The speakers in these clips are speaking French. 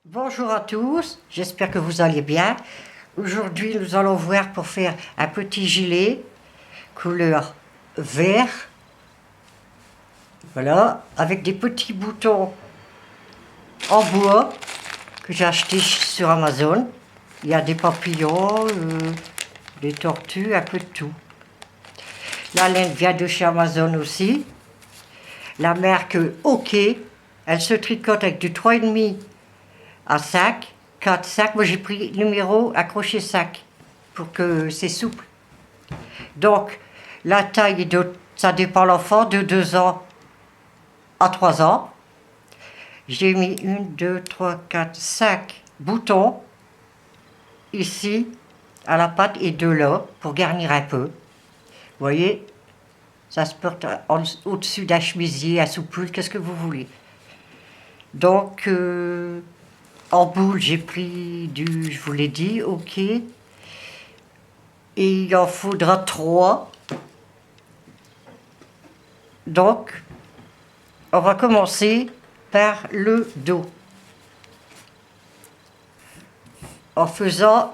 Bonjour à tous, j'espère que vous allez bien. Aujourd'hui, nous allons voir pour faire un petit gilet couleur vert. Voilà, avec des petits boutons en bois que j'ai acheté sur Amazon. Il y a des papillons, des tortues, un peu de tout. La laine vient de chez Amazon aussi. La marque OK, elle se tricote avec du 3,5 à 5, 4, 5. Moi j'ai pris numéro accroché 5 pour que c'est souple. Donc la taille, ça dépend de l'enfant, de 2 ans à 3 ans. J'ai mis 1, 2, 3, 4, 5 boutons ici à la patte et 2 là pour garnir un peu. Vous voyez, ça se porte au-dessus d'un chemisier, un soupule, qu'est-ce que vous voulez. Donc en boule, j'ai pris je vous l'ai dit, OK. Et il en faudra 3. Donc, on va commencer par le dos. En faisant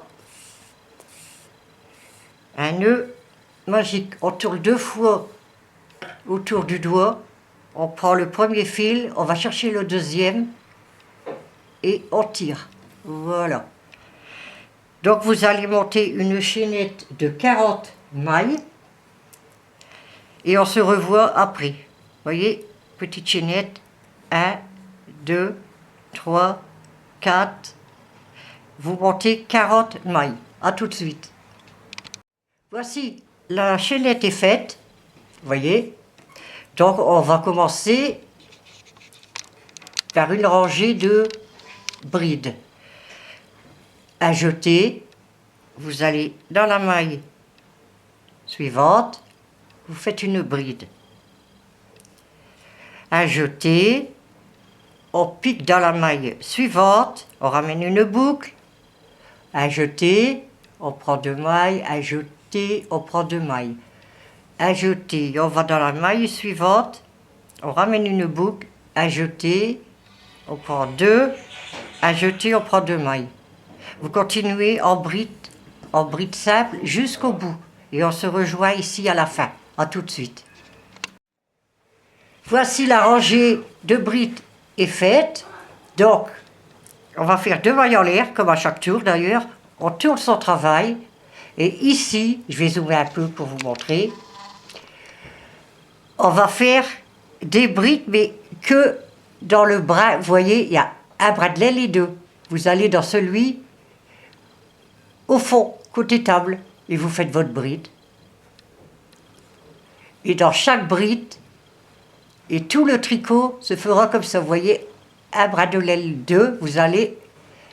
un nœud magique. On tourne 2 fois autour du doigt. On prend le premier fil, on va chercher le deuxième et on tire. Voilà. Donc vous allez monter une chaînette de 40 mailles et on se revoit après. Vous voyez, petite chaînette, 1, 2, 3, 4. Vous montez 40 mailles. A tout de suite. Voici, la chaînette est faite. Vous voyez. Donc on va commencer par une rangée de brides. À jeter, vous allez dans la maille suivante, vous faites une bride. À jeter, on pique dans la maille suivante, on ramène une boucle. À jeter, on prend 2 mailles. À jeter, on prend 2 mailles. À jeter, on va dans la maille suivante, on ramène une boucle. À jeter, on prend 2. À jeter, on prend 2 mailles. Vous continuez en bride simple jusqu'au bout. Et on se rejoint ici à la fin. A tout de suite. Voici la rangée de brides est faite. Donc, on va faire 2 mailles en l'air, comme à chaque tour d'ailleurs. On tourne son travail. Et ici, je vais zoomer un peu pour vous montrer. On va faire des brides, mais que dans le bras. Vous voyez, il y a un bras de laine et 2. Vous allez dans celui au fond, côté table, et vous faites votre bride. Et dans chaque bride, et tout le tricot se fera comme ça. Vous voyez, un bras de laine 2, vous allez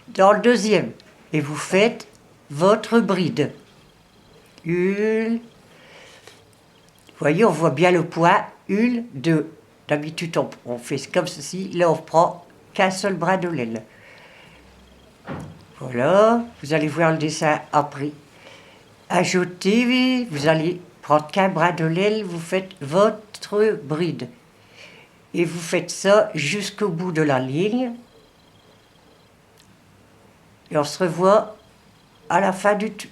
dans le deuxième, et vous faites votre bride. Une. Vous voyez, on voit bien le point. 1, 2. D'habitude, on fait comme ceci. Là, on prend qu'un seul bras de laine. Voilà, vous allez voir le dessin après. Ajoutez, vous allez prendre qu'un bras de laine, vous faites votre bride. Et vous faites ça jusqu'au bout de la ligne. Et on se revoit à la fin du tour.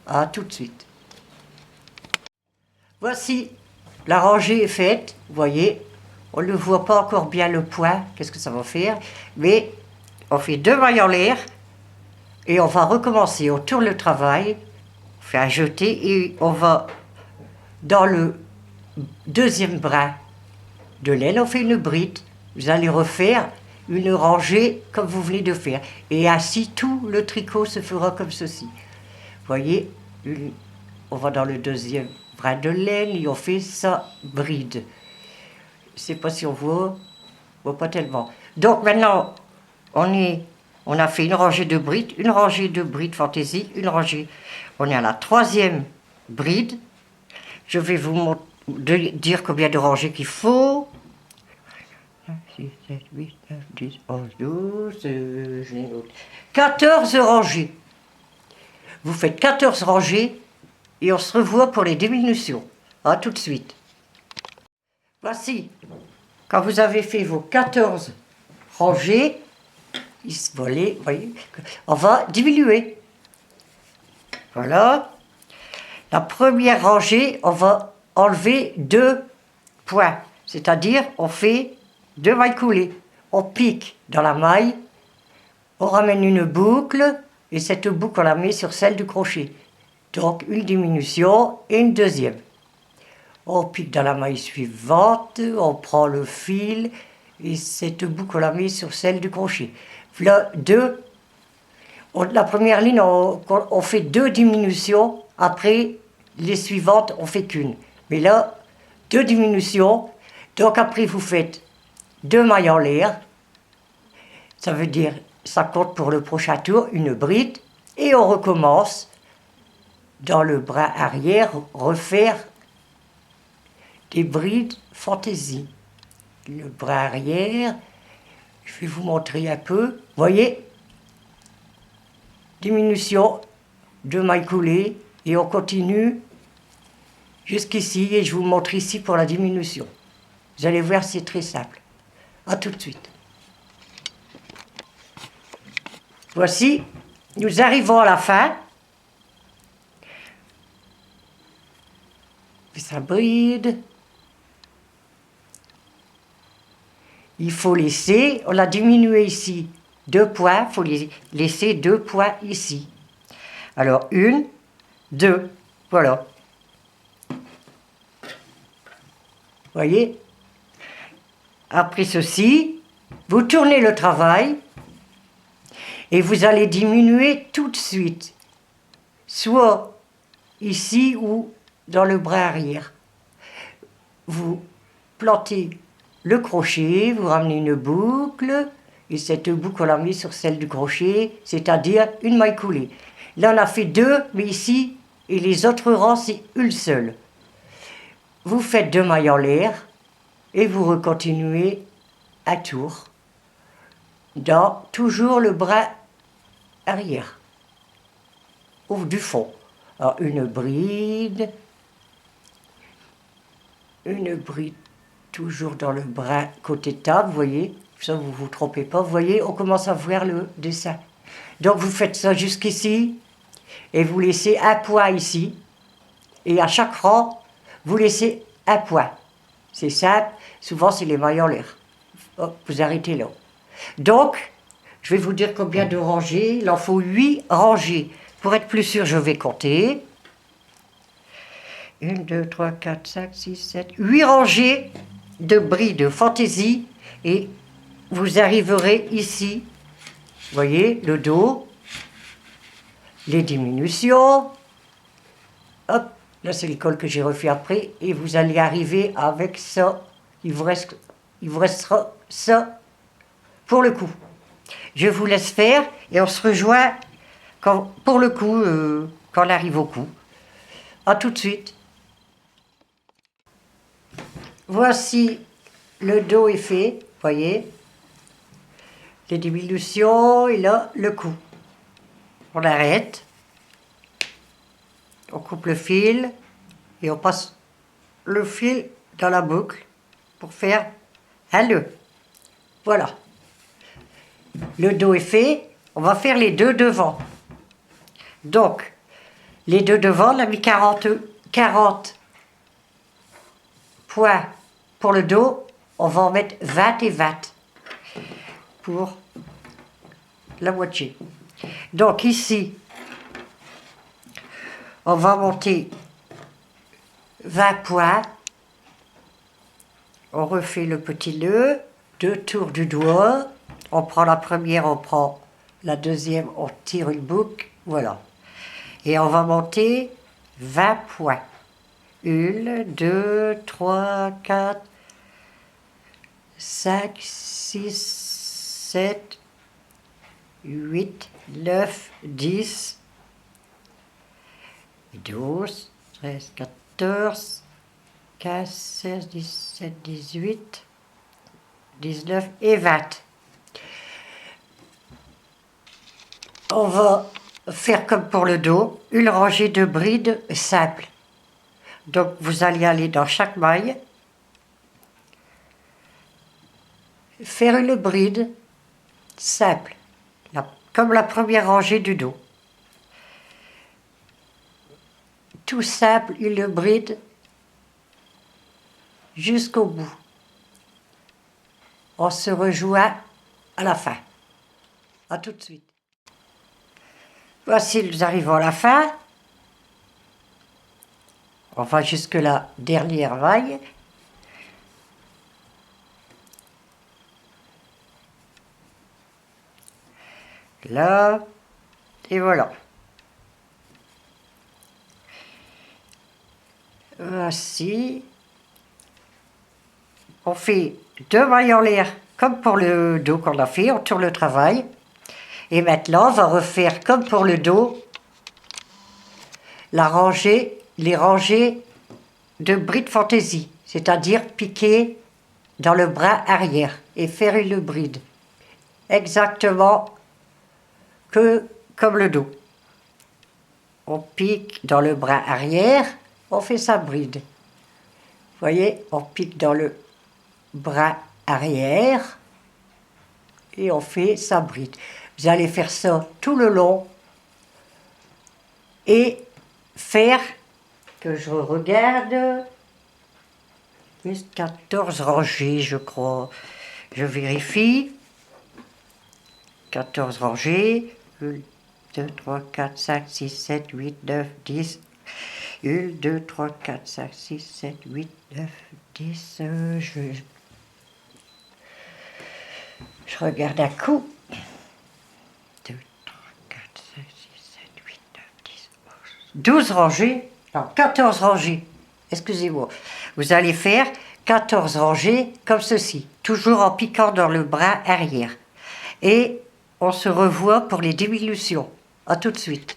A tout de suite. Voici, la rangée est faite. Vous voyez, on ne voit pas encore bien le point, qu'est-ce que ça va faire. Mais on fait 2 mailles en l'air. Et on va recommencer, on tourne le travail, on fait un jeté et on va dans le deuxième bras de laine, on fait une bride. Vous allez refaire une rangée comme vous venez de faire. Et ainsi, tout le tricot se fera comme ceci. Vous voyez, on va dans le deuxième bras de laine et on fait sa bride. Je ne sais pas si on voit pas tellement. Donc maintenant, on a fait une rangée de brides fantaisie, une rangée. On est à la 3e bride. Je vais vous dire combien de rangées qu'il faut. 5, 6, 7, 8, 9, 10, 11, 12, 14 rangées. Vous faites 14 rangées et on se revoit pour les diminutions. A tout de suite. Voici, quand vous avez fait vos 14 rangées, il se volait, vous voyez, on va diminuer. Voilà. La première rangée, on va enlever 2 points, c'est-à-dire on fait 2 mailles coulées. On pique dans la maille, on ramène une boucle et cette boucle on la met sur celle du crochet. Donc une diminution et une deuxième. On pique dans la maille suivante, on prend le fil et cette boucle on la met sur celle du crochet. Là, la première ligne on fait 2 diminutions, après les suivantes on fait qu'une. Mais là, 2 diminutions, donc après vous faites 2 mailles en l'air, ça veut dire, ça compte pour le prochain tour, une bride, et on recommence dans le bras arrière, refaire des brides fantaisie. Le bras arrière, je vais vous montrer un peu, vous voyez, diminution, 2 mailles coulées, et on continue jusqu'ici, et je vous montre ici pour la diminution. Vous allez voir, c'est très simple. A tout de suite. Voici, nous arrivons à la fin. Ça bride. Il faut laisser, on l'a diminué ici, 2 points, il faut laisser 2 points ici. Alors, 1, 2, voilà. Voyez? Après ceci, vous tournez le travail et vous allez diminuer tout de suite, soit ici ou dans le bras arrière. Vous plantez le crochet, vous ramenez une boucle, et cette boucle on la met sur celle du crochet, c'est-à-dire une maille coulée. Là on a fait 2, mais ici, et les autres rangs c'est une seule. Vous faites 2 mailles en l'air, et vous recontinuez un tour, dans toujours le bras arrière, ou du fond. Alors une bride toujours dans le bras côté table, vous voyez, ça vous vous trompez pas, vous voyez, on commence à voir le dessin. Donc vous faites ça jusqu'ici, et vous laissez un point ici, et à chaque rang, vous laissez un point. C'est simple, souvent c'est les mailles en l'air. Hop, vous arrêtez là. Donc, je vais vous dire combien de rangées, il en faut 8 rangées. Pour être plus sûr, je vais compter. 1, 2, 3, 4, 5, 6, 7, 8 rangées de brides fantaisie, et vous arriverez ici, vous voyez, le dos, les diminutions, hop, là c'est le col que j'ai refait après, et vous allez arriver avec ça, il vous restera ça pour le coup. Je vous laisse faire, et on se rejoint pour le coup, quand on arrive au cou. A tout de suite. Voici le dos est fait, voyez, les diminutions, et là le cou. On arrête, on coupe le fil et on passe le fil dans la boucle pour faire un nœud. Voilà. Le dos est fait, on va faire les 2 devant. Donc, les 2 devant, on a mis 40 points pour le dos, on va en mettre 20 et 20 pour la moitié. Donc ici, on va monter 20 points, on refait le petit nœud, 2 tours du doigt, on prend la première, on prend la deuxième, on tire une boucle, voilà. Et on va monter 20 points. 1, 2, 3, 4, 5, 6, 7, 8, 9, 10, 12, 13, 14, 15, 16, 17, 18, 19 et 20. On va faire comme pour le dos, une rangée de brides simples. Donc vous allez aller dans chaque maille, faire une bride simple. comme la première rangée du dos. Tout simple, il le bride jusqu'au bout. On se rejoint à la fin. À tout de suite. Voici, nous arrivons à la fin. On va jusque la dernière vague. Là, et voilà. Voici. On fait 2 mailles en l'air, comme pour le dos qu'on a fait, on tourne le travail. Et maintenant, on va refaire comme pour le dos, les rangées de bride fantaisie, c'est-à-dire piquer dans le bras arrière et faire une bride. Exactement comme le dos. On pique dans le bras arrière, on fait sa bride. Vous voyez, on pique dans le bras arrière et on fait sa bride. Vous allez faire ça tout le long et faire, que je regarde, 14 rangées je crois, je vérifie, 14 rangées, 1, 2, 3, 4, 5, 6, 7, 8, 9, 10, 1, 2, 3, 4, 5, 6, 7, 8, 9, 10, je regarde un coup. 2, 3, 4, 5, 6, 7, 8, 9, 10, 11, 12 rangées, non, 14 rangées, excusez-moi. Vous allez faire 14 rangées comme ceci, toujours en piquant dans le bras arrière. Et on se revoit pour les diminutions. À tout de suite.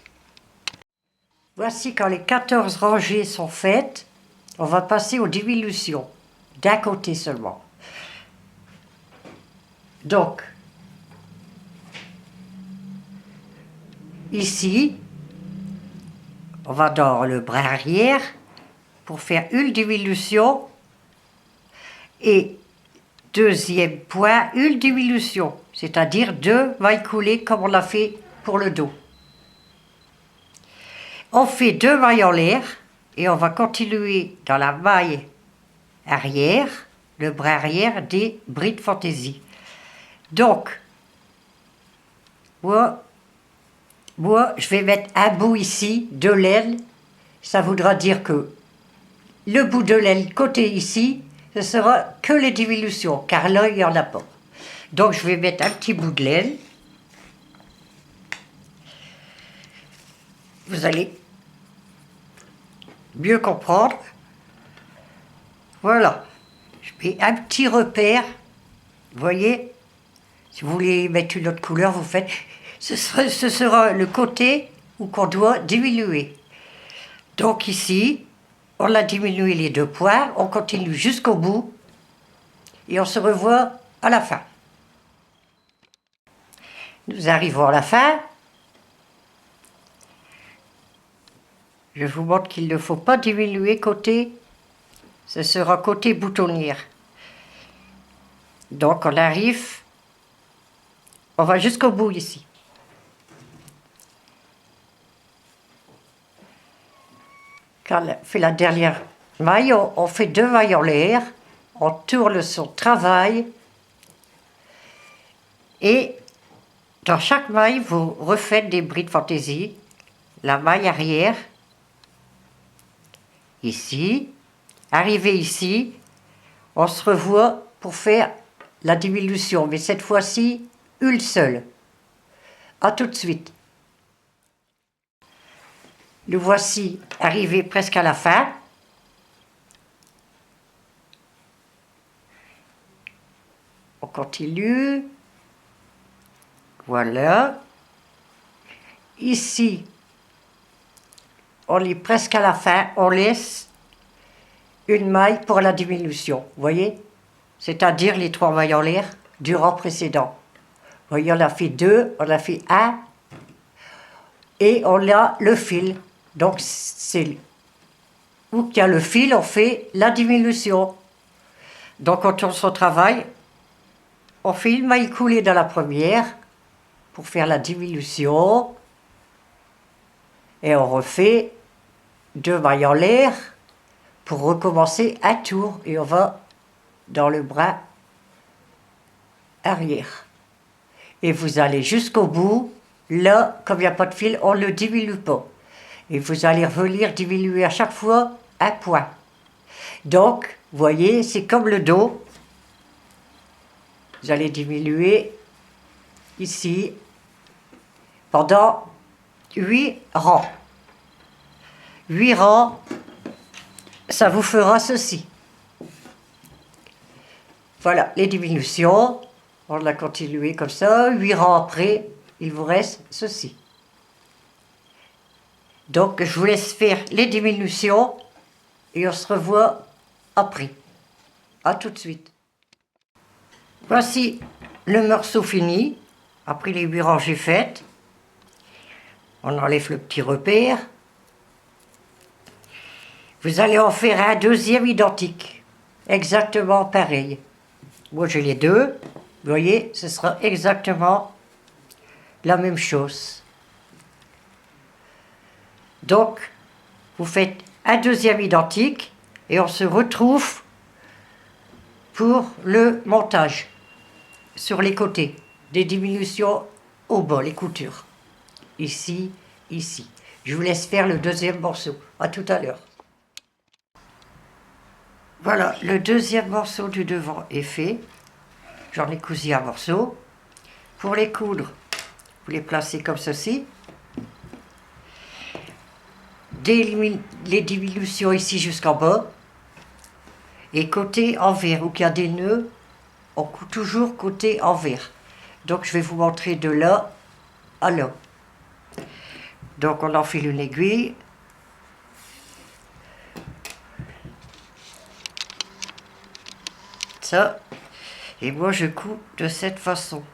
Voici quand les 14 rangées sont faites, on va passer aux diminutions, d'un côté seulement. Donc, ici, on va dans le bras arrière pour faire une diminution et deuxième point, une diminution, c'est-à-dire 2 mailles coulées comme on l'a fait pour le dos. On fait 2 mailles en l'air et on va continuer dans la maille arrière, le bras arrière des brides fantaisie. Donc, moi, je vais mettre un bout ici de l'aile. Ça voudra dire que le bout de l'aile côté ici, ce sera que les diminutions, car là, il n'y en a pas. Donc, je vais mettre un petit bout de l'aile. Vous allez mieux comprendre. Voilà. Je mets un petit repère. Vous voyez, si vous voulez mettre une autre couleur, vous faites. Ce sera le côté où qu'on doit diminuer. Donc ici, on a diminué les 2 points, on continue jusqu'au bout et on se revoit à la fin. Nous arrivons à la fin. Je vous montre qu'il ne faut pas diminuer côté, ce sera côté boutonnière. Donc on arrive, on va jusqu'au bout ici. Quand on fait la dernière maille, on fait 2 mailles en l'air, on tourne son travail et dans chaque maille, vous refaites des brides fantaisie, la maille arrière, ici, arrivé ici, on se revoit pour faire la diminution, mais cette fois-ci, une seule. À tout de suite. Nous voici arrivés presque à la fin. On continue. Voilà. Ici, on est presque à la fin. On laisse une maille pour la diminution. Vous voyez? C'est-à-dire les 3 mailles en l'air du rang précédent. Vous voyez, on a fait 2, on a fait 1. Et on a le fil. Donc, c'est où qu'il y a le fil, on fait la diminution. Donc, quand on se travaille, on fait une maille coulée dans la première pour faire la diminution. Et on refait 2 mailles en l'air pour recommencer un tour. Et on va dans le bras arrière. Et vous allez jusqu'au bout. Là, comme il n'y a pas de fil, on ne le diminue pas. Et vous allez revenir diminuer à chaque fois un point. Donc, vous voyez, c'est comme le dos. Vous allez diminuer ici pendant 8 rangs. 8 rangs, ça vous fera ceci. Voilà, les diminutions. On va continuer comme ça. 8 rangs après, il vous reste ceci. Donc, je vous laisse faire les diminutions et on se revoit après. À tout de suite. Voici le morceau fini. Après les 8 rangées faites, on enlève le petit repère. Vous allez en faire un deuxième identique, exactement pareil. Moi j'ai les deux, vous voyez, ce sera exactement la même chose. Donc, vous faites un deuxième identique et on se retrouve pour le montage sur les côtés, des diminutions au bas, les coutures. Ici, ici. Je vous laisse faire le deuxième morceau. À tout à l'heure. Voilà, le deuxième morceau du devant est fait. J'en ai cousu un morceau. Pour les coudre, vous les placez comme ceci. Les diminutions ici jusqu'en bas. Et côté envers, où il y a des nœuds, on coud toujours côté envers. Donc je vais vous montrer de là à là. Donc on enfile une aiguille. Ça. Et moi je couds de cette façon.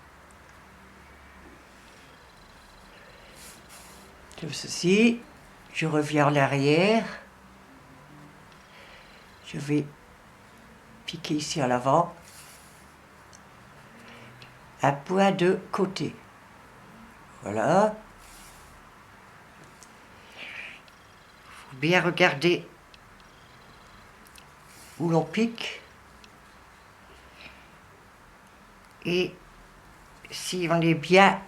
Comme ceci. Je reviens en arrière. Je vais piquer ici à l'avant. Un point de côté. Voilà. Faut bien regarder où l'on pique. Et si on est bien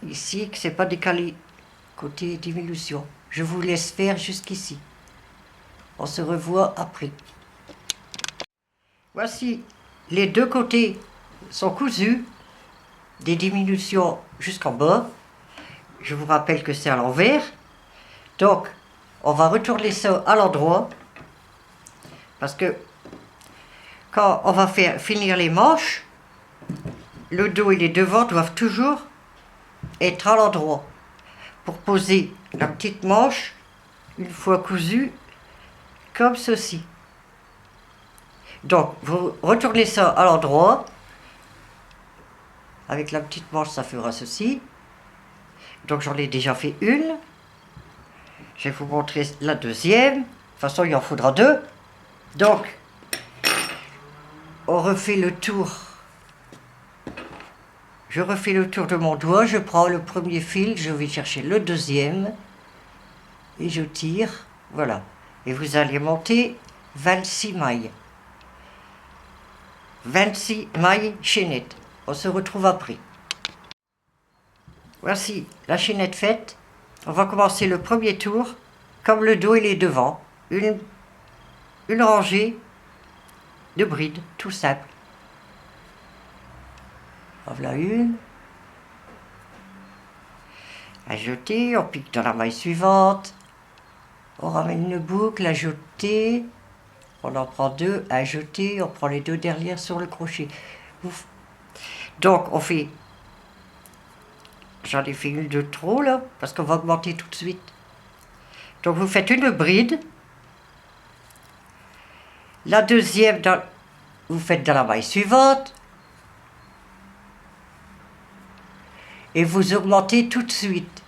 ici, que c'est pas décalé côté diminution. Je vous laisse faire jusqu'ici. On se revoit après. Voici, les deux côtés sont cousus, des diminutions jusqu'en bas. Je vous rappelle que c'est à l'envers. Donc, on va retourner ça à l'endroit. Parce que quand on va finir les manches, le dos et les devants doivent toujours être à l'endroit. Pour poser la petite manche, une fois cousue, comme ceci. Donc, vous retournez ça à l'endroit. Avec la petite manche, ça fera ceci. Donc, j'en ai déjà fait une. Je vais vous montrer la deuxième. De toute façon, il en faudra deux. Donc, on refait le tour. Je refais le tour de mon doigt. Je prends le premier fil. Je vais chercher le deuxième. Et je tire. Voilà. Et vous allez monter 26 mailles. 26 mailles chaînettes. On se retrouve après. Voici la chaînette faite. On va commencer le premier tour, comme le dos et les devants. Une rangée de brides, tout simple. En voilà une. À jeter, on pique dans la maille suivante. On ramène une boucle, à jeter. On en prend deux, à jeter. On prend les deux derrière sur le crochet. Ouf. Donc on fait... J'en ai fait une de trop là, parce qu'on va augmenter tout de suite. Donc vous faites une bride. La deuxième, vous faites dans la maille suivante. Et vous augmentez tout de suite.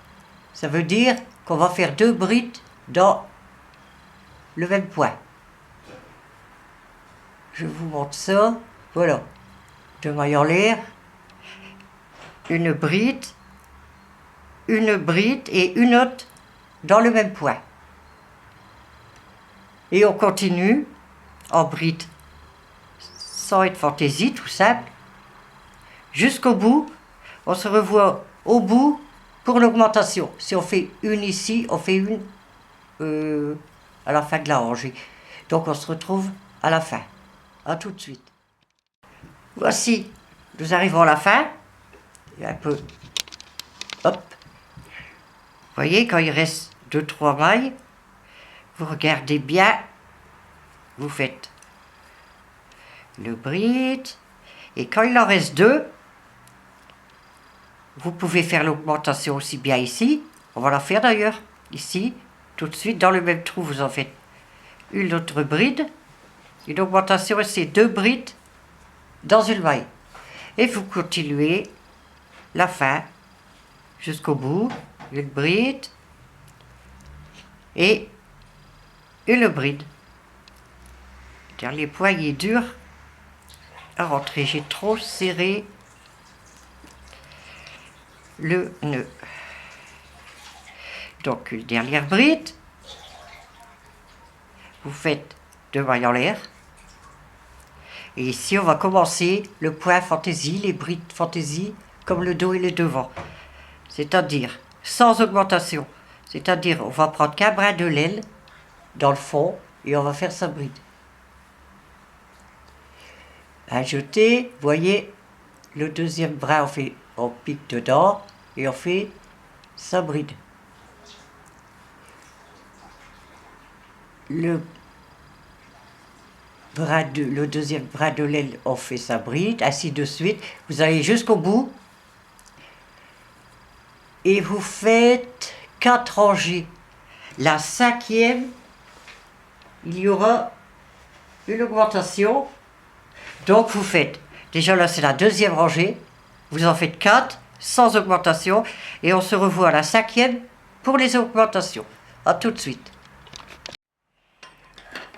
Ça veut dire qu'on va faire deux brides dans le même point. Je vous montre ça. Voilà. Deux mailles en l'air. Une bride. une bride et une autre dans le même point. Et on continue en bride, sans être fantaisie, tout simple, jusqu'au bout. On se revoit au bout pour l'augmentation. Si on fait une ici, on fait une à la fin de la rangée. Donc on se retrouve à la fin. À tout de suite. Voici, nous arrivons à la fin. Et un peu, hop. Vous voyez, quand il reste 2-3 mailles, vous regardez bien, vous faites le bride, et quand il en reste 2, vous pouvez faire l'augmentation aussi bien ici, on va la faire d'ailleurs, ici, tout de suite dans le même trou, vous en faites une autre bride, une augmentation, c'est 2 brides dans une maille. Et vous continuez la fin jusqu'au bout, une bride et une bride. Car les poignées dures à rentrer, j'ai trop serré le nœud. Donc une dernière bride, vous faites 2 mailles en l'air. Et ici on va commencer le point fantaisie, les brides fantaisie, comme le dos et le devant. C'est-à-dire sans augmentation. C'est-à-dire on va prendre qu'un brin de laine dans le fond et on va faire sa bride. À jeter, vous voyez, le deuxième brin on pique dedans et on fait sa bride. Le deuxième brin de laine, on fait sa bride, ainsi de suite. Vous allez jusqu'au bout et vous faites 4 rangées. La 5e, il y aura une augmentation. Donc vous faites, déjà là c'est la 2e rangée, vous en faites 4 sans augmentation et on se revoit à la 5e pour les augmentations. A tout de suite.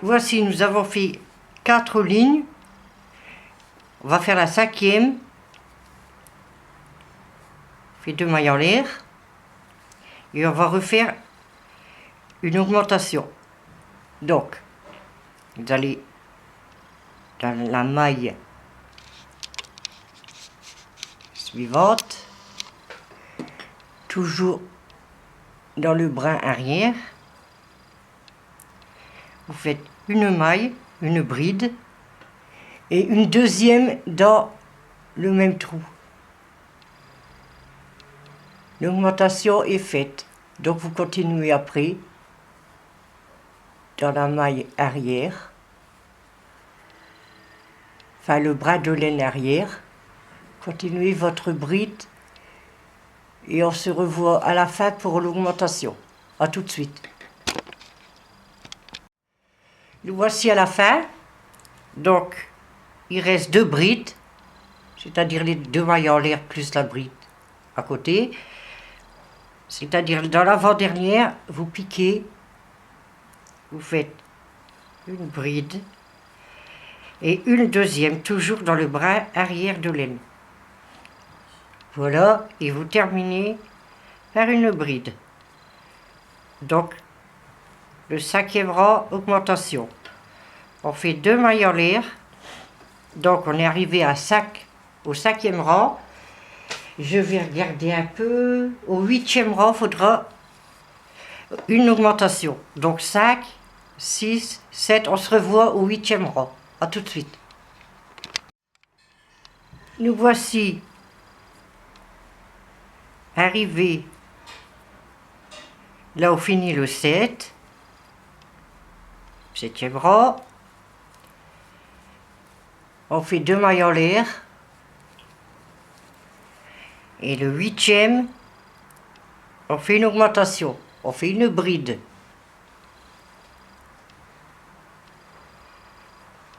Voici, nous avons fait 4 lignes. On va faire la 5e. On fait 2 mailles en l'air. Et on va refaire une augmentation. Donc, vous allez dans la maille suivante, toujours dans le brin arrière. Vous faites une maille, une bride et une deuxième dans le même trou. L'augmentation est faite, donc vous continuez après dans la maille arrière, enfin le brin de laine arrière, continuez votre bride et on se revoit à la fin pour l'augmentation. A tout de suite. Nous voici à la fin, donc il reste 2 brides, c'est-à-dire les 2 mailles en l'air plus la bride à côté, c'est-à-dire dans l'avant-dernière, vous piquez, vous faites une bride et une deuxième, toujours dans le brin arrière de laine. Voilà, et vous terminez par une bride. Donc, le 5e rang, augmentation. On fait 2 mailles en l'air. Donc, on est arrivé à au 5e rang. Je vais regarder un peu. Au 8e rang, il faudra une augmentation. Donc, 5, 6, 7. On se revoit au 8e rang. A tout de suite. Nous voici arrivés là où finit le 7. 7e rang. On fait 2 mailles en l'air. Et le 8e, on fait une augmentation. On fait une bride.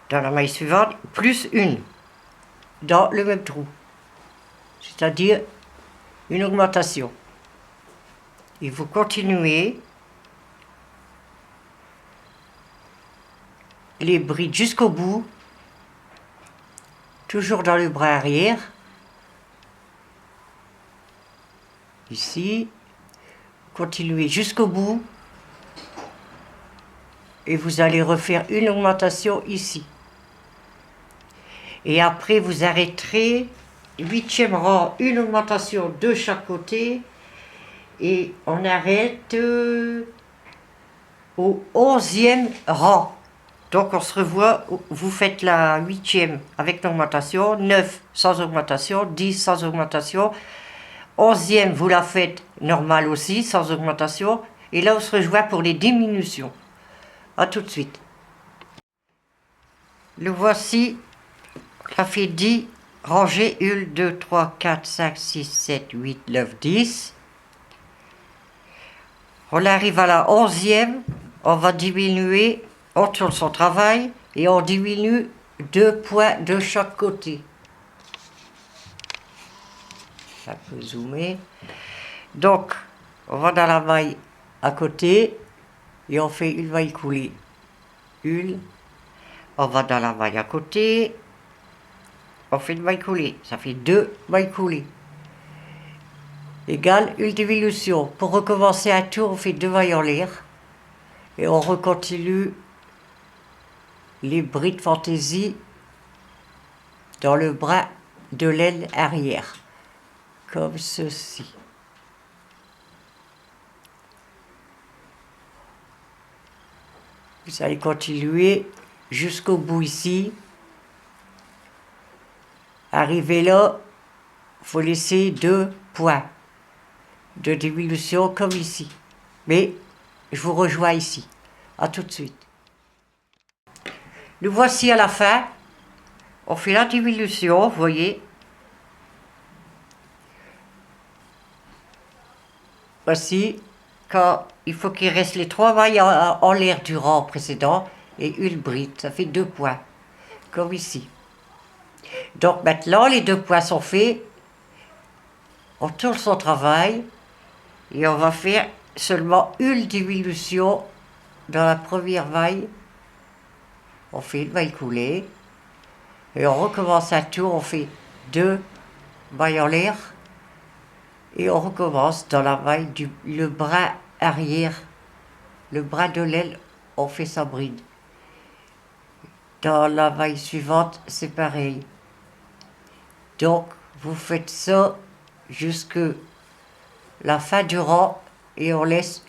Dans la maille suivante, plus une. Dans le même trou. C'est-à-dire une augmentation. Et vous continuez les brides jusqu'au bout, toujours dans le bras arrière, ici, continuez jusqu'au bout. Et vous allez refaire une augmentation ici. Et après, vous arrêterez, 8e rang, une augmentation de chaque côté. Et on arrête au 11e rang. Donc on se revoit, vous faites la 8e avec l'augmentation, 9 sans augmentation, 10 sans augmentation, 11e vous la faites normale aussi, sans augmentation, et là on se rejoint pour les diminutions. A tout de suite. Le voici, ça fait 10 rangées, 1, 2, 3, 4, 5, 6, 7, 8, 9, 10. On arrive à la 11e, on va diminuer, on tourne son travail et on diminue 2 points de chaque côté. Ça peut zoomer. Donc, on va dans la maille à côté et on fait une maille coulée. Une, on va dans la maille à côté, on fait une maille coulée. Ça fait 2 mailles coulées. Égale une diminution. Pour recommencer un tour, on fait 2 mailles en l'air et on recontinue les brides fantaisie dans le bras de l'aile arrière, comme ceci. Vous allez continuer jusqu'au bout ici. Arrivé là, il faut laisser 2 points de diminution comme ici. Mais je vous rejoins ici. A tout de suite. Nous voici à la fin. On fait la diminution, vous voyez. Voici, quand il faut qu'il reste les 3 mailles en l'air du rang précédent et une bride. Ça fait 2 points, comme ici. Donc maintenant, les 2 points sont faits. On tourne son travail et on va faire seulement une diminution dans la première maille. On fait une maille coulée et on recommence un tour, on fait 2 mailles en l'air et on recommence dans la maille le bras arrière, le bras de l'aile, on fait sa bride. Dans la maille suivante, c'est pareil. Donc vous faites ça jusque la fin du rang et on laisse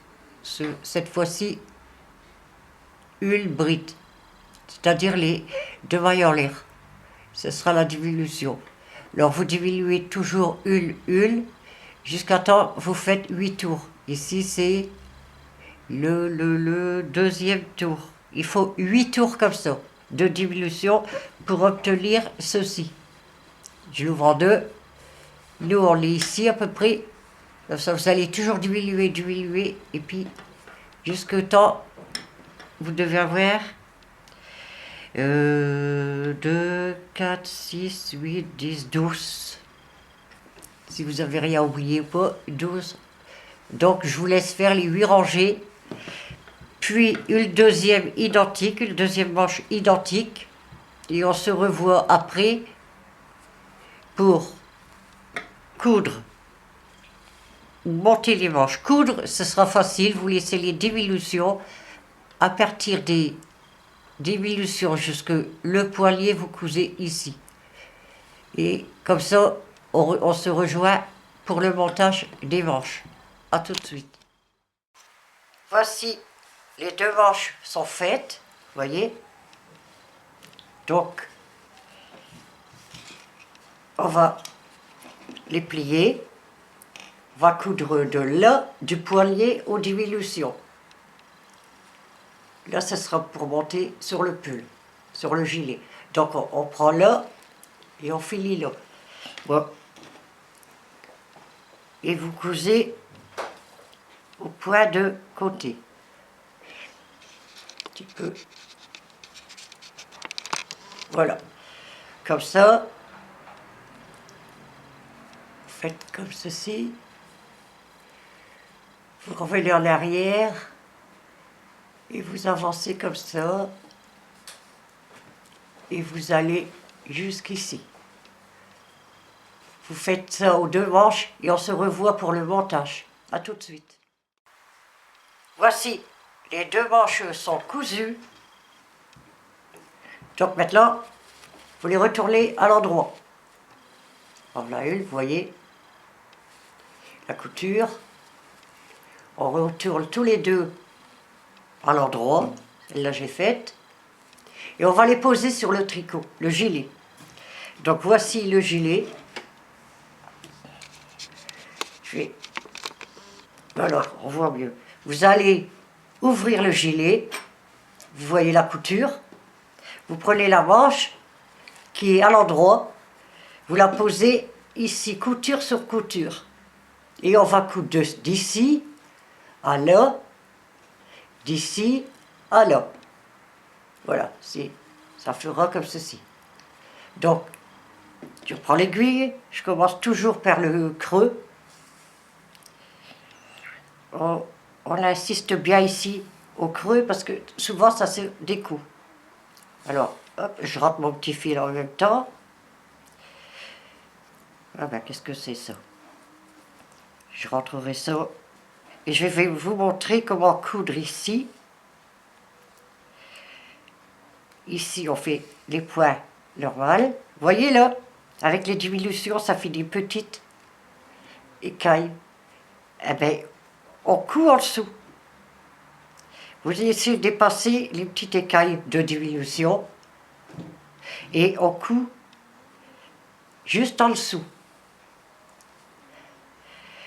cette fois-ci une bride, c'est-à-dire les 2 mailles en l'air. Ce sera la diminution. Alors vous diminuez toujours une, jusqu'à temps vous faites 8 tours. Ici c'est le deuxième tour. Il faut 8 tours comme ça de diminution pour obtenir ceci. Je l'ouvre en 2. Nous on est ici à peu près. Comme ça vous allez toujours diminuer, et puis jusque temps vous devez avoir 2, 4, 6, 8, 10, 12. Si vous avez rien oublié ou pas, 12. Donc je vous laisse faire les 8 rangées. Puis une deuxième identique, une deuxième manche identique. Et on se revoit après pour coudre. Monter les manches. Coudre, ce sera facile. Vous laissez les diminutions. À partir des diminutions jusque le poignet, vous cousez ici. Et comme ça, on se rejoint pour le montage des manches. A tout de suite. Voici, les 2 manches sont faites, vous voyez. Donc, on va les plier. On va coudre de là, du poignet aux diminutions. Là, ce sera pour monter sur le pull, sur le gilet. Donc, on prend là et on finit là. Bon. Et vous cousez au point de côté. Un petit peu. Voilà. Comme ça. Faites comme ceci. Vous revenez en arrière. Et vous avancez comme ça. Et vous allez jusqu'ici. Vous faites ça aux 2 manches et on se revoit pour le montage. A tout de suite. Voici, les deux manches sont cousues. Donc maintenant, vous les retournez à l'endroit. En voilà une, vous voyez, la couture. On retourne tous les deux à l'endroit. Là, j'ai faite. Et on va les poser sur le tricot, le gilet. Donc voici le gilet. Alors, on voit mieux. Vous allez ouvrir le gilet. Vous voyez la couture. Vous prenez la manche qui est à l'endroit. Vous la posez ici, couture sur couture. Et on va coudre d'ici à là, d'ici à là. Voilà, ça fera comme ceci. Donc, je prends l'aiguille, je commence toujours par le creux. On insiste bien ici au creux parce que souvent ça se découpe. Alors, hop, je rentre mon petit fil en même temps. Ah ben, qu'est-ce que c'est ça? Je rentrerai ça et je vais vous montrer comment coudre ici. Ici, on fait les points normales. Voyez là, avec les diminutions, ça fait des petites écailles. Eh bien, on coud en dessous. Vous essayez de dépasser les petites écailles de diminution et on coud juste en dessous.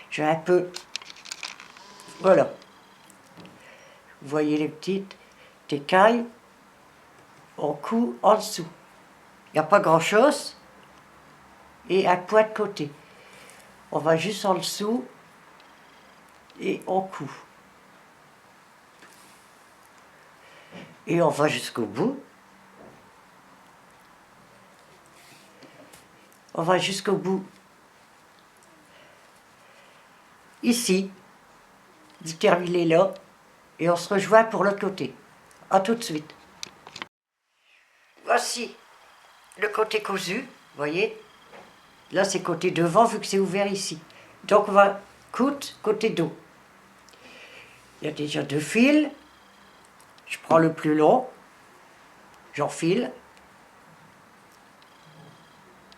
Je vais un peu... Voilà. Vous voyez les petites écailles, on coud en dessous. Il n'y a pas grand-chose et un point de côté. On va juste en dessous et on coud. Et on va jusqu'au bout. On va jusqu'au bout. Ici, vous terminez là et on se rejoint pour l'autre côté. A tout de suite. Voici le côté cousu, vous voyez. Là c'est côté devant vu que c'est ouvert ici. Donc on va coudre côté dos. Il y a déjà deux fils. Je prends le plus long, j'enfile.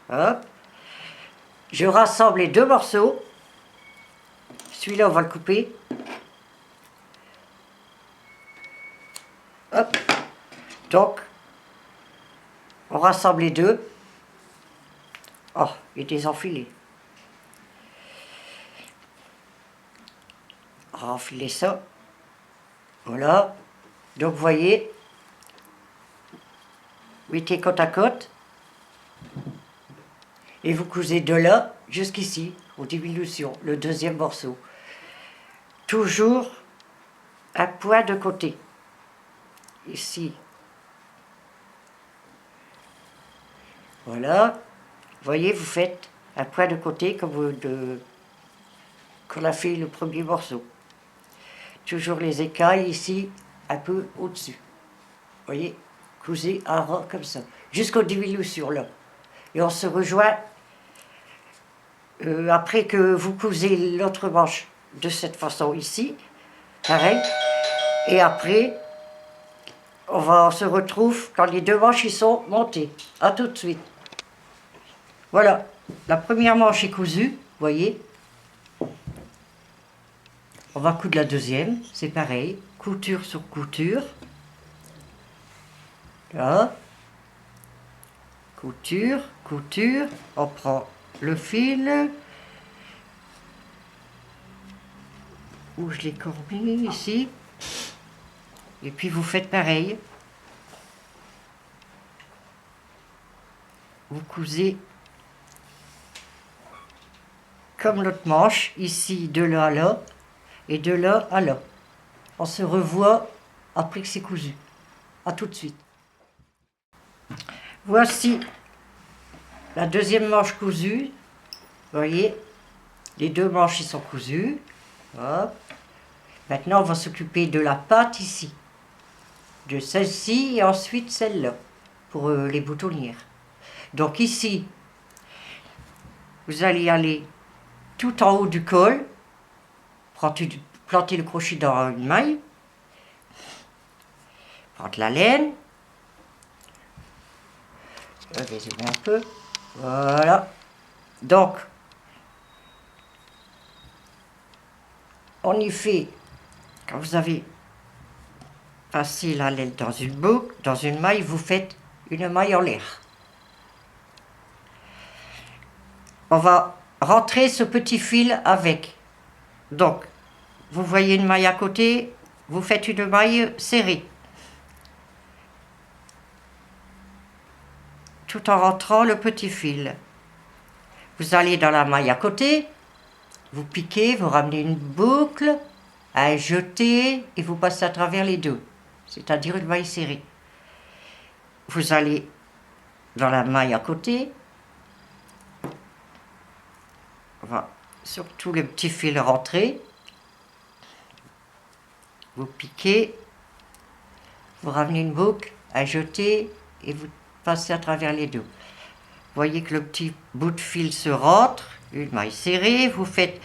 Hop. Je rassemble les deux morceaux. Celui-là, on va le couper. Hop. Donc, on rassemble les deux. Oh, il est désenfilé. On va enfiler ça. Voilà. Donc, vous voyez, mettez côte à côte. Et vous cousez de là jusqu'ici, aux diminutions, le deuxième morceau. Toujours un point de côté. Ici. Voilà. Vous voyez, vous faites un point de côté comme qu'on a fait le premier morceau. Toujours les écailles ici, un peu au-dessus. Vous voyez, cousez un rang comme ça, jusqu'aux diminutions là. Et on se rejoint après que vous cousez l'autre manche de cette façon ici, pareil. Et après, on se retrouve quand les deux manches y sont montées. A tout de suite. Voilà, la première manche est cousue, vous voyez. On va coudre la deuxième, c'est pareil, couture sur couture. Là. Couture, couture, on prend le fil. Où je l'ai courbé, ici. Et puis vous faites pareil. Vous cousez comme l'autre manche, ici de là à là, et de là à là. On se revoit après que c'est cousu. A tout de suite. Voici la deuxième manche cousue. Vous voyez, les deux manches ils sont cousues. Hop. Maintenant, on va s'occuper de la patte ici. De celle-ci et ensuite celle-là, pour les boutonnières. Donc ici, vous allez aller tout en haut du col. plantez le crochet dans une maille, prendre la laine, je vais zoomer un peu, voilà, donc on y fait, quand vous avez passé la laine dans une boucle, dans une maille, vous faites une maille en l'air. On va rentrer ce petit fil avec. Donc, vous voyez une maille à côté, vous faites une maille serrée. Tout en rentrant le petit fil. Vous allez dans la maille à côté, vous piquez, vous ramenez une boucle, à jeter et vous passez à travers les deux, c'est-à-dire une maille serrée. Vous allez dans la maille à côté, on va surtout le petit fil rentrer, vous piquez, vous ramenez une boucle, à jeter et vous passez à travers les deux. Vous voyez que le petit bout de fil se rentre, une maille serrée, vous faites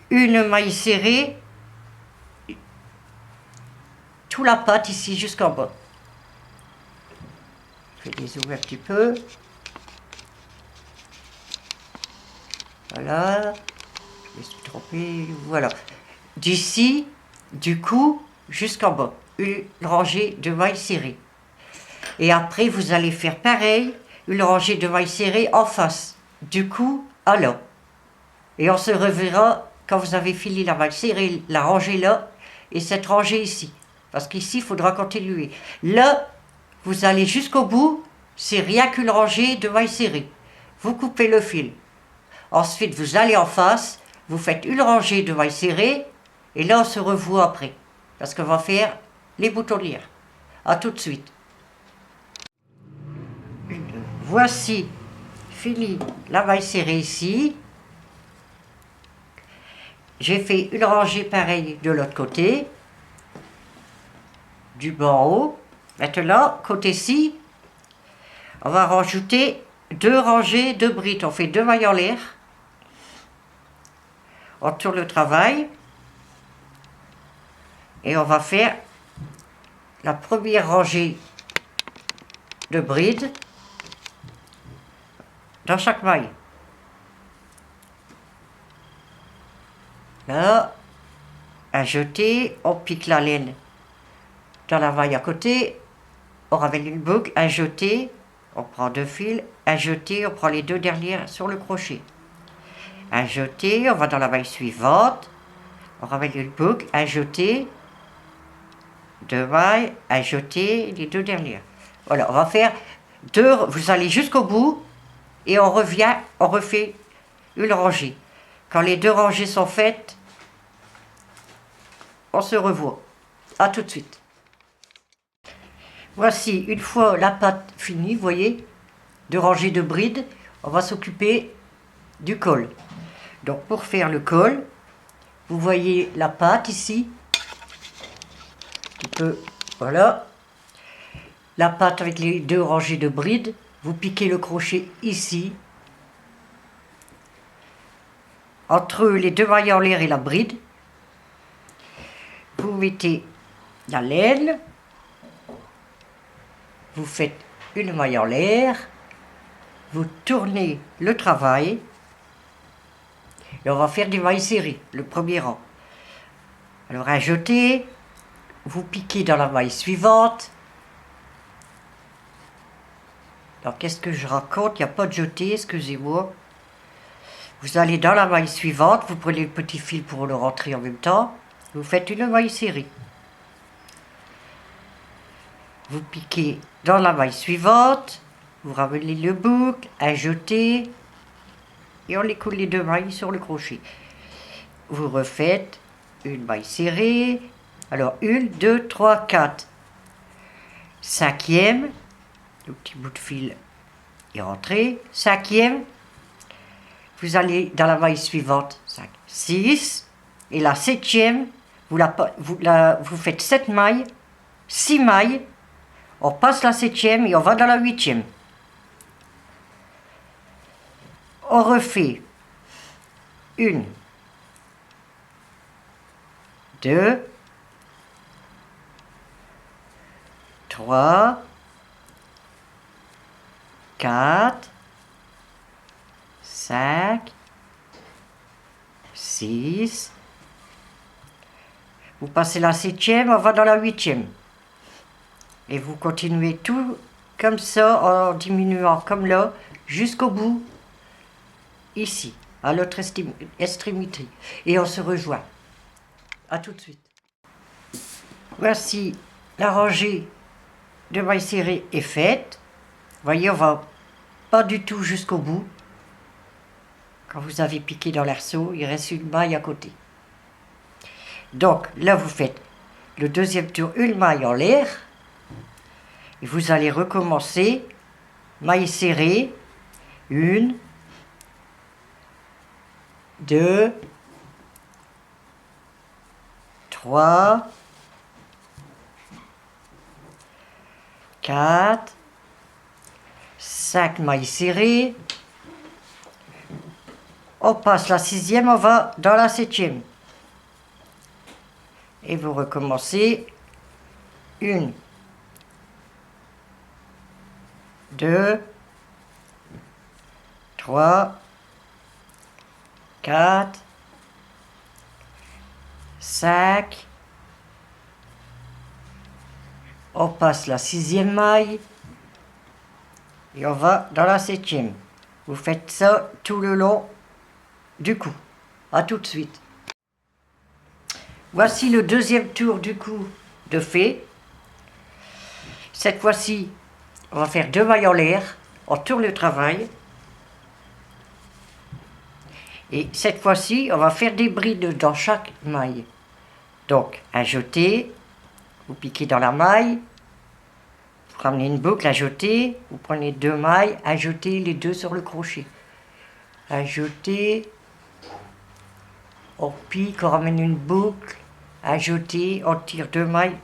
une maille serrée, tout la pâte ici jusqu'en bas. Je vais dézoomer un petit peu. Voilà, je me suis trompée, voilà. D'ici, du cou jusqu'en bas, une rangée de mailles serrées. Et après, vous allez faire pareil, une rangée de mailles serrées en face, du cou à là. Et on se reverra quand vous avez fini la maille serrée, la rangée là, et cette rangée ici. Parce qu'ici, il faudra continuer. Là, vous allez jusqu'au bout, c'est rien qu'une rangée de mailles serrées. Vous coupez le fil. Ensuite, vous allez en face, vous faites une rangée de mailles serrées, et là, on se revoit après. Parce qu'on va faire les boutonnières. A tout de suite. Voici fini la maille serrée ici. J'ai fait une rangée pareille de l'autre côté, du bas en haut. Maintenant, côté-ci, on va rajouter 2 rangées de brides. On fait 2 mailles en l'air. On tourne le travail. Et on va faire la première rangée de brides dans chaque maille. Là, à jeter, on pique la laine dans la maille à côté, on ramène une boucle, à jeter, on prend 2 fils, à jeter, on prend les 2 dernières sur le crochet. À jeter, on va dans la maille suivante, on ramène une boucle, à jeter, 2 mailles, à jeter les 2 dernières. Voilà, on va faire 2, vous allez jusqu'au bout, et on revient, on refait une rangée. Quand les 2 rangées sont faites, on se revoit. A tout de suite. Voici, une fois la pâte finie, vous voyez, 2 rangées de brides, on va s'occuper du col. Donc pour faire le col, vous voyez la pâte ici, un petit peu, voilà. La pâte avec les 2 rangées de brides, vous piquez le crochet ici, entre les 2 mailles en l'air et la bride. Vous mettez la laine, vous faites une maille en l'air, vous tournez le travail, et on va faire des mailles serrées, le premier rang. Alors à jeter, vous piquez dans la maille suivante. Alors qu'est-ce que je raconte? Il n'y a pas de jeter, excusez-moi. Vous allez dans la maille suivante, vous prenez le petit fil pour le rentrer en même temps, vous faites une maille serrée. Vous piquez dans la maille suivante, vous ramenez le boucle, à jeter, et on les coule les 2 mailles sur le crochet. Vous refaites une maille serrée, alors 1, 2, 3, 4. 5e, le petit bout de fil est rentré, 5e, vous allez dans la maille suivante, 5, 6, et la 7e, vous faites 7 mailles, 6 mailles, on passe la 7e et on va dans la 8e. On refait 1, 2, 3, 4, 5, 6. Vous passez la 7e, on va dans la 8e. Et vous continuez tout comme ça, en diminuant comme là, jusqu'au bout, ici, à l'autre extrémité. Et on se rejoint. À tout de suite. Voici la rangée de mailles serrées est faite. Vous voyez, on va pas du tout jusqu'au bout. Quand vous avez piqué dans l'arceau, il reste une maille à côté. Donc là, vous faites le deuxième tour, une maille en l'air. Et vous allez recommencer, maille serrée, 1, 2, 3, 4, 5 mailles serrées. On passe la 6e, on va dans la 7e. Et vous recommencez, 1, 2, 3, 4, 5. On passe la 6e maille et on va dans la 7e. Vous faites ça tout le long du cou. À tout de suite. Voici le deuxième tour du cou de fait. Cette fois-ci, on va faire 2 mailles en l'air. On tourne le travail. Et cette fois-ci, on va faire des brides dans chaque maille. Donc, un jeté, vous piquez dans la maille, vous ramenez une boucle, un jeté, vous prenez 2 mailles, un jeté, les 2 sur le crochet. Un jeté, on pique, on ramène une boucle, un jeté, on tire 2 mailles,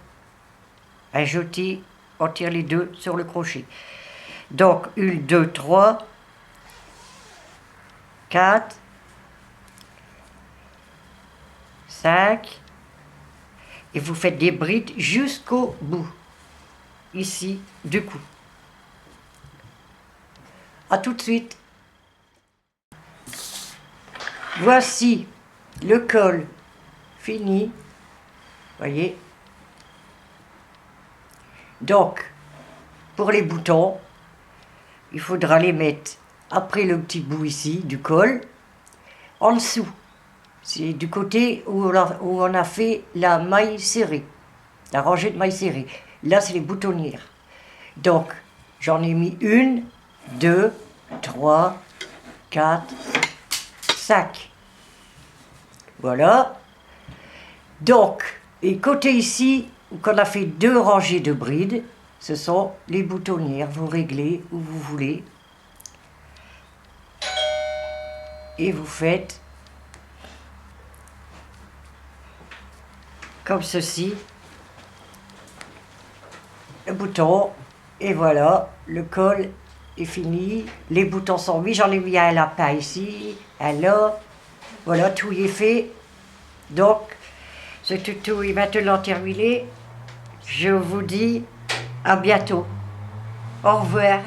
un jeté, on tire les 2 sur le crochet. Donc, 1, 2, 3, 4, 5, et vous faites des brides jusqu'au bout, ici, du cou. À tout de suite. Voici le col fini, voyez. Donc, pour les boutons, il faudra les mettre après le petit bout ici du col, en dessous. C'est du côté où on a fait la maille serrée, la rangée de mailles serrées. Là, c'est les boutonnières. Donc, j'en ai mis 1, 2, 3, 4, 5. Voilà. Donc, et côté ici, où on a fait 2 rangées de brides, ce sont les boutonnières. Vous réglez où vous voulez. Et vous faites comme ceci, le bouton, et voilà, le col est fini, les boutons sont mis, j'en ai mis un lapin ici, un là, voilà, tout y est fait. Donc, ce tuto est maintenant terminé, je vous dis à bientôt, au revoir.